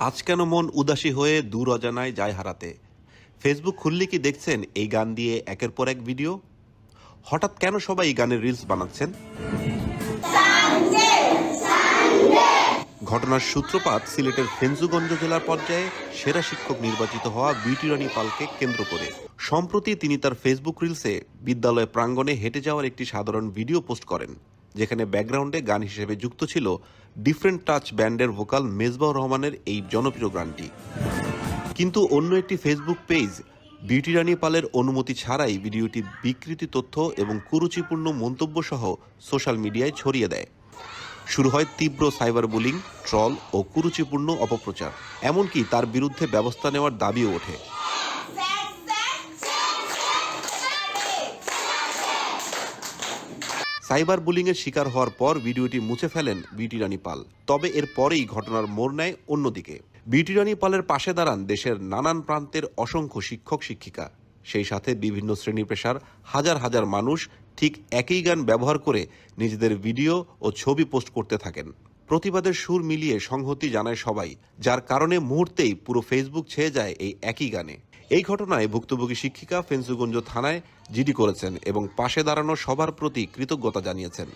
আজ কেন মন উদাসী হয়ে দূর অজানায় যায় হারাতে। ফেসবুক খুললে কি দেখছেন এই গান দিয়ে একের পর এক ভিডিও? হঠাৎ কেন সবাই এই গানের রিলস বানাচ্ছেন? ঘটনার সূত্রপাত সিলেটের ফেঞ্চুগঞ্জ জেলার পর্যায়ে সেরা শিক্ষক নির্বাচিত হওয়া বিউটি রানী পালকে কেন্দ্র করে। সম্প্রতি তিনি তার ফেসবুক রিলসে বিদ্যালয় প্রাঙ্গণে হেঁটে যাওয়ার একটি সাধারণ ভিডিও পোস্ট করেন, যেখানে ব্যাকগ্রাউন্ডে গান হিসেবে যুক্ত ছিল ডিফারেন্ট টাচ ব্যান্ডের ভোকাল মেজবাউর রহমানের এই জনপ্রিয় গানটি। কিন্তু অন্য একটি ফেসবুক পেজ বিউটি রানী পালের অনুমতি ছাড়াই ভিডিওটি বিকৃতি তথ্য এবং কুরুচিপূর্ণ মন্তব্য সহ সোশ্যাল মিডিয়ায় ছড়িয়ে দেয়। শুরু হয় তীব্র সাইবার বুলিং, ট্রল ও কুরুচিপূর্ণ অপপ্রচার। এমনকি তার বিরুদ্ধে ব্যবস্থা নেওয়ার দাবিও ওঠে। সাইবার বুলিংয়ের শিকার হওয়ার পর ভিডিওটি মুছে ফেলেন বিউটি রানী পাল। তবে এর পরেই ঘটনার মোড় নেয় অন্যদিকে। বিউটি রানী পালের পাশে দাঁড়ান দেশের নানান প্রান্তের অসংখ্য শিক্ষক শিক্ষিকা। সেই সাথে বিভিন্ন শ্রেণী পেশার হাজার হাজার মানুষ ঠিক একই গান ব্যবহার করে নিজেদের ভিডিও ও ছবি পোস্ট করতে থাকেন। প্রতিবাদের সুর মিলিয়ে সংহতি জানায় সবাই, যার কারণে মুহূর্তেই পুরো ফেসবুক ছেয়ে যায় এই একই গানে। এই ঘটনায় ভুক্তভোগী শিক্ষিকা ফেঞ্চুগঞ্জ থানায় জিডি করেছেন এবং পাশে দাঁড়ানো সবার প্রতি কৃতজ্ঞতা জানিয়েছেন।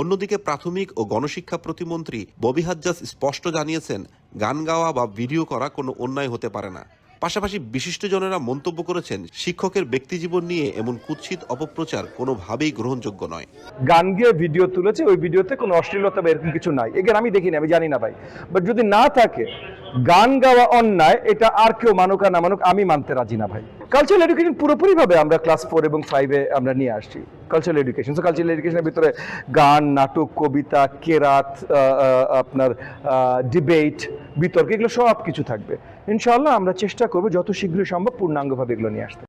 অন্যদিকে প্রাথমিক ও গণশিক্ষা প্রতিমন্ত্রী ববি হাজ্জাজ স্পষ্ট জানিয়েছেন, গান গাওয়া বা ভিডিও করা কোনো অন্যায় হতে পারে না। পাশাপাশি বিশিষ্টজনেরা মন্তব্য করেছেন, শিক্ষকের ব্যক্তিজীবন নিয়ে এমন কুৎসিত অপপ্রচার কোনোভাবেই গ্রহণযোগ্য নয়। গান গিয়ে ভিডিও তুলেছে, ওই ভিডিওতে কোনো অশ্লীলতা বা এরকম কিছু নাই। এখানে আমি দেখিনি, আমি জানি না ভাই। বাট যদি না থাকে, গান গাওয়া অন্যায়, এটা আর কেউ মানুক আর না মানুক, আমি মানতে রাজি না ভাই। কালচারাল এডুকেশন পুরোপুরিভাবে আমরা ক্লাস 4 এবং 5-এ আমরা নিয়ে আসছি কালচারাল এডুকেশন। সো কালচারাল এডুকেশনের ভিতরে গান, নাটক, কবিতা, কেরাত, আপনার ডিবেট, বিতর্ক, এগুলো সব কিছু থাকবে। ইনশাআল্লাহ আমরা চেষ্টা করবো যত শীঘ্রই সম্ভব পূর্ণাঙ্গভাবে এগুলো নিয়ে আসতে।